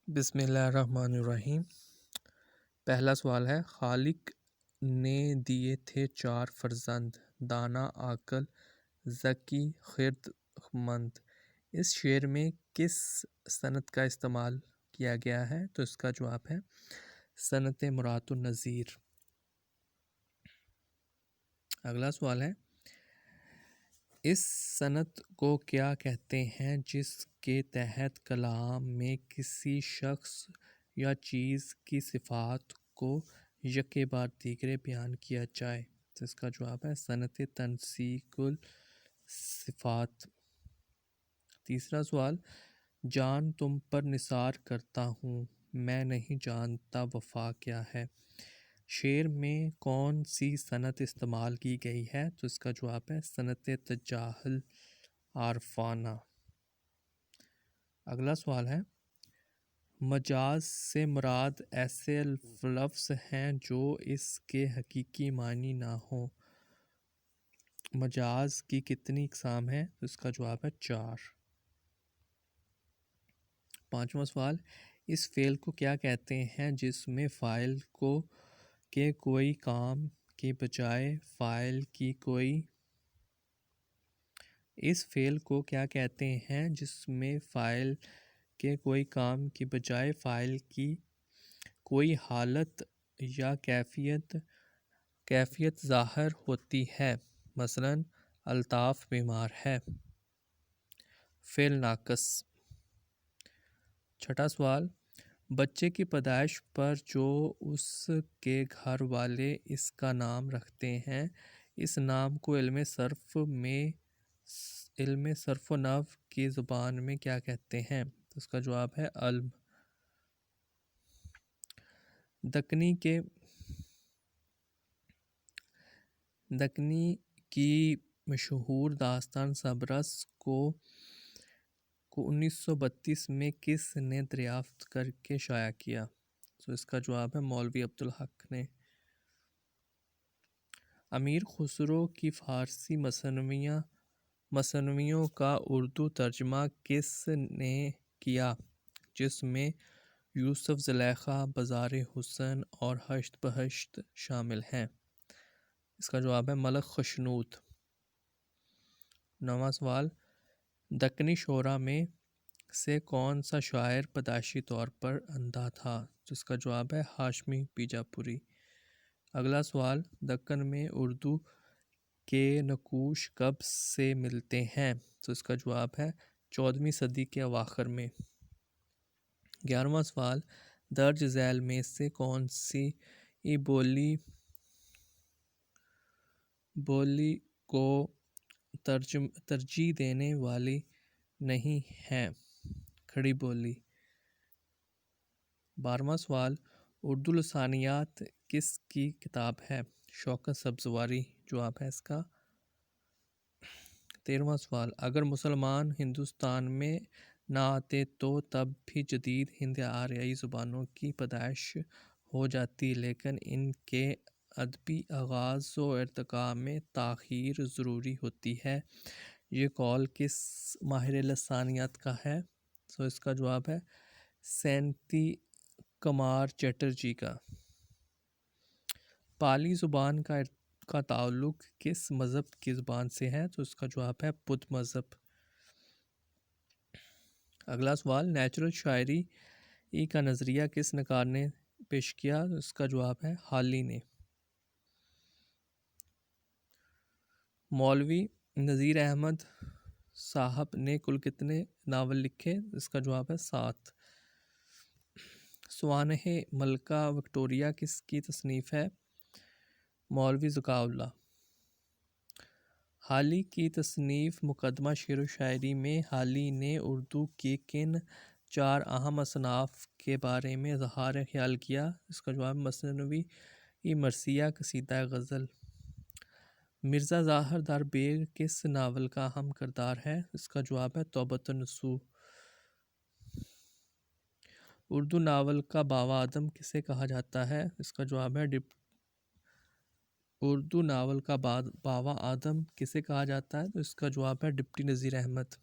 بسم اللہ الرحمن الرحیم۔ پہلا سوال ہے، خالق نے دیے تھے 4 فرزند، دانا، عاقل، ذکی، خرد مند۔ اس شعر میں کس صنعت کا استعمال کیا گیا ہے؟ تو اس کا جواب ہے صنعت مرات النظیر۔ اگلا سوال ہے، اس صنعت کو کیا کہتے ہیں جس کے تحت کلام میں کسی شخص یا چیز کی صفات کو یکے بعد دیگرے بیان کیا جائے؟ تو اس کا جواب ہے صنعت تنسیق الصفات۔ تیسرا سوال، جان تم پر نثار کرتا ہوں، میں نہیں جانتا وفا کیا ہے۔ شعر میں کون سی صنعت استعمال کی گئی ہے؟ تو اس کا جواب ہے صنعت تجاہل عارفانہ۔ اگلا سوال ہے، مجاز سے مراد ایسے لفظ ہیں جو اس کے حقیقی معنی نہ ہوں۔ مجاز کی کتنی اقسام ہیں؟ تو اس کا جواب ہے 4۔ پانچواں سوال، اس فعل کو کیا کہتے ہیں جس میں فاعل کو کے کوئی کام کی بجائے فاعل کی کوئی اس فعل کو کیا کہتے ہیں جس میں فاعل کے کوئی کام کی بجائے فاعل کی کوئی حالت یا کیفیت ظاہر ہوتی ہے؟ مثلا الطاف بیمار ہے۔ فعل ناقص۔ چھٹا سوال، بچے کی پیدائش پر جو اس کے گھر والے اس کا نام رکھتے ہیں، اس نام کو علم صرف و نحو کی زبان میں کیا کہتے ہیں؟ تو اس کا جواب ہے علم۔ دکنی کی مشہور داستان سبرس کو 1932 میں کس نے دریافت کر کے شائع کیا؟ تو اس کا جواب ہے مولوی عبدالحق نے۔ امیر خسرو کی فارسی مثنویوں کا اردو ترجمہ کس نے کیا جس میں یوسف، زلیخا، بازار حسن اور ہشت بہشت شامل ہیں؟ اس کا جواب ہے ملک خشنود۔ نواں سوال، دکنی شعراء میں سے کون سا شاعر پیدائشی طور پر اندھا تھا؟ جس کا جواب ہے ہاشمی بیجاپوری۔ اگلا سوال، دکن میں اردو کے نقوش کب سے ملتے ہیں؟ تو اس کا جواب ہے 14ویں صدی کے اواخر میں۔ 11واں سوال، درج ذیل میں سے کون سی بولی کو ترجیح دینے والی نہیں ہے؟ کھڑی بولی۔ 12واں سوال، اردو لسانیات کس کی کتاب ہے؟ شوکت سبزواری جواب ہے اس کا۔ 13واں سوال، اگر مسلمان ہندوستان میں نہ آتے تو تب بھی جدید ہند آریائی زبانوں کی پیدائش ہو جاتی، لیکن ان کے ادبی آغاز و ارتقاء میں تاخیر ضروری ہوتی ہے۔ یہ قول کس ماہر لسانیات کا ہے؟ تو اس کا جواب ہے سینتی کمار چیٹرجی کا۔ پالی زبان کا تعلق کس مذہب کی زبان سے ہے؟ تو اس کا جواب ہے بدھ مذہب۔ اگلا سوال، نیچرل شاعری کا نظریہ کس نگار نے پیش کیا؟ اس کا جواب ہے حالی نے۔ مولوی نذیر احمد صاحب نے کل کتنے ناول لکھے؟ اس کا جواب ہے 7۔ سوانح ملکہ وکٹوریہ کس کی تصنیف ہے؟ مولوی ذکاء اللہ۔ حالی کی تصنیف مقدمہ شعر و شاعری میں حالی نے اردو کی کن 4 اہم اصناف کے بارے میں اظہار خیال کیا؟ اس کا جواب مثنوی، مرثیہ، قصیدہ غزل۔ مرزا ظاہر در بیگ کس ناول کا اہم کردار ہے؟ اس کا جواب ہے توبۃ النصوح۔ اردو ناول کا باوا آدم کسے کہا جاتا ہے؟ اس کا جواب ہے اردو ناول کا باوا آدم کسے کہا جاتا ہے؟ تو اس کا جواب ہے ڈپٹی نذیر احمد۔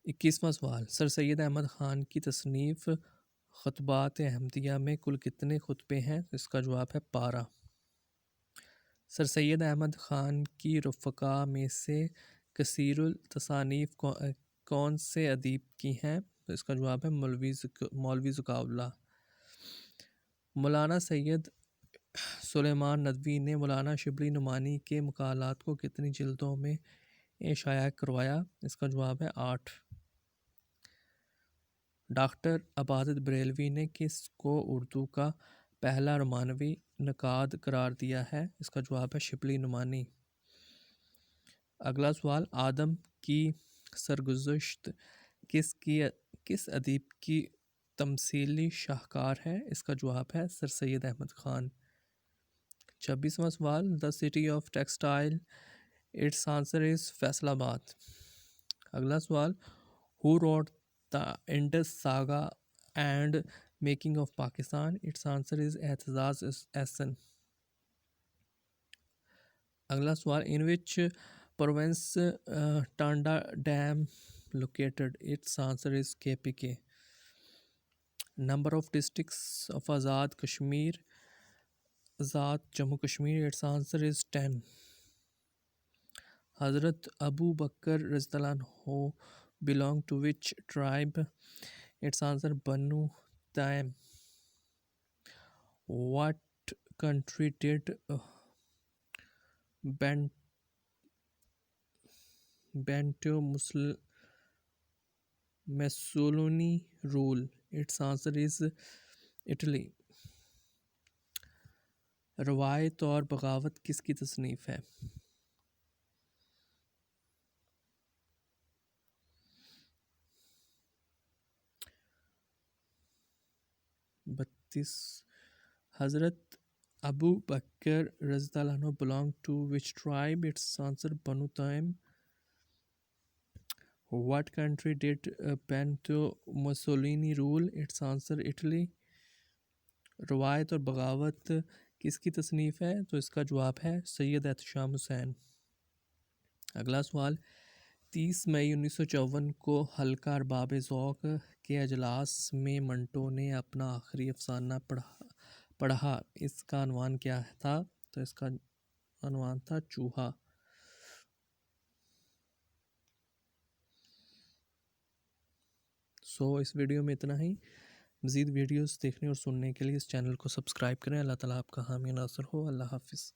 21واں سوال، سر سید احمد خان کی تصنیف خطبات احمدیہ میں کل کتنے خطبے ہیں؟ اس کا جواب ہے 12۔ سر سید احمد خان کی رفقا میں سے کثیر التصانیف کون سے ادیب کی ہیں؟ اس کا جواب ہے مولوی ذکاء اللہ۔ مولانا سید سلیمان ندوی نے مولانا شبلی نعمانی کے مقالات کو کتنی جلدوں میں شائع کروایا؟ اس کا جواب ہے 8۔ ڈاکٹر عبادت بریلوی نے کس کو اردو کا پہلا رومانوی نقاد قرار دیا ہے؟ اس کا جواب ہے شبلی نعمانی۔ اگلا سوال، آدم کی سرگزشت کس ادیب کی تمثیلی شاہکار ہے؟ اس کا جواب ہے سر سید احمد خان۔ 26واں سوال، the city of textile, it's answer is Faisalabad. اگلا سوال، who wrote the Indus saga and making of Pakistan? It's answer is Aitzaz Ahsan. اگلا سوال، in which province Tanda dam located? Its answer is KPK. Number of districts of Azad Kashmir, Azad Jammu Kashmir, its answer is 10. Hazrat Abu Bakr Radhiyallahu anhu belong to which tribe? Its answer Banu Taym. What country did Benito Mussolini rule? Its answer is Italy. روایت اور بغاوت کس کی تصنیف ہے؟ 32۔ حضرت ابو بکر رضی اللہ عنہ belong to which tribe? Its answer Banu Taym. What country did Benito Mussolini rule? Its answer Italy. روایت اور بغاوت کس کی تصنیف ہے؟ تو اس کا جواب ہے سید احتشام حسین۔ اگلا سوال، 30 مئی 1954 کو حلقہ ارباب ذوق کے اجلاس میں منٹو نے اپنا آخری افسانہ پڑھا، اس کا عنوان کیا تھا؟ تو اس کا عنوان تھا چوہا۔ اس ویڈیو میں اتنا ہی۔ مزید ویڈیوز دیکھنے اور سننے کے لیے اس چینل کو سبسکرائب کریں۔ اللہ تعالیٰ آپ کا حامی ناصر ہو۔ اللہ حافظ۔